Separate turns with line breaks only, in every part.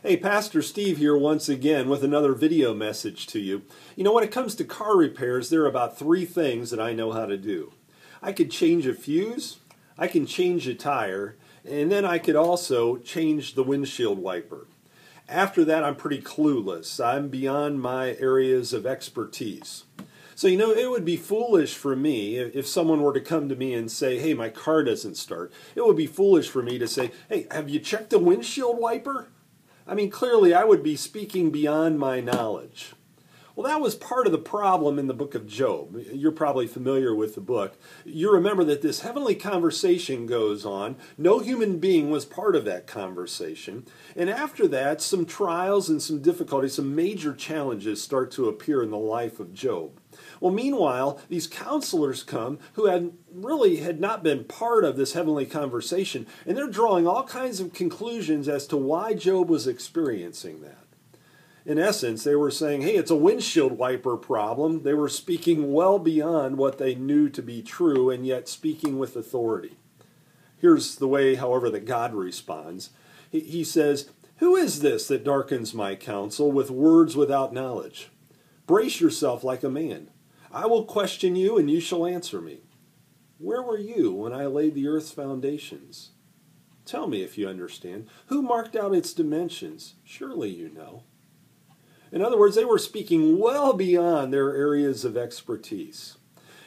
Hey, Pastor Steve here once again with another video message to you. You know, when it comes to car repairs, there are about three things that I know how to do. I could change a fuse, I can change a tire, and then I could also change the windshield wiper. After that, I'm pretty clueless. I'm beyond my areas of expertise. So, you know, it would be foolish for me if someone were to come to me and say, hey, my car doesn't start. It would be foolish for me to say, hey, have you checked the windshield wiper? I mean, clearly I would be speaking beyond my knowledge. Well, that was part of the problem in the book of Job. You're probably familiar with the book. You remember that this heavenly conversation goes on. No human being was part of that conversation. And after that, some trials and some difficulties, some major challenges start to appear in the life of Job. Well, meanwhile, these counselors come who had not been part of this heavenly conversation, and they're drawing all kinds of conclusions as to why Job was experiencing that. In essence, they were saying, hey, it's a windshield wiper problem. They were speaking well beyond what they knew to be true, and yet speaking with authority. Here's the way, however, that God responds. He says, who is this that darkens my counsel with words without knowledge? Brace yourself like a man. I will question you, and you shall answer me. Where were you when I laid the earth's foundations? Tell me if you understand. Who marked out its dimensions? Surely you know. In other words, they were speaking well beyond their areas of expertise.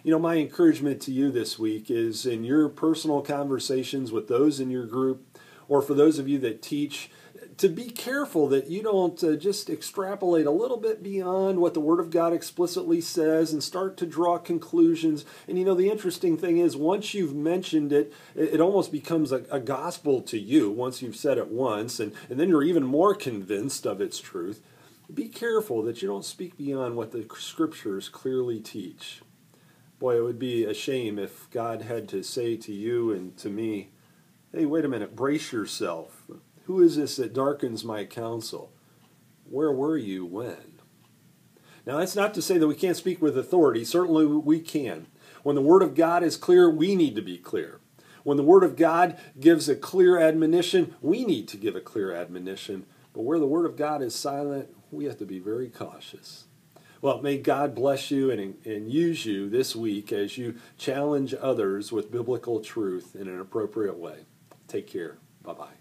You know, my encouragement to you this week is in your personal conversations with those in your group, or for those of you that teach, to be careful that you don't just extrapolate a little bit beyond what the Word of God explicitly says and start to draw conclusions. And you know, the interesting thing is, once you've mentioned it, it almost becomes a gospel to you once you've said it once, and then you're even more convinced of its truth. Be careful that you don't speak beyond what the Scriptures clearly teach. Boy, it would be a shame if God had to say to you and to me, hey, wait a minute, brace yourself. Who is this that darkens my counsel? Where were you when? Now, that's not to say that we can't speak with authority. Certainly we can. When the Word of God is clear, we need to be clear. When the Word of God gives a clear admonition, we need to give a clear admonition. But where the Word of God is silent, we have to be very cautious. Well, may God bless you and use you this week as you challenge others with biblical truth in an appropriate way. Take care. Bye-bye.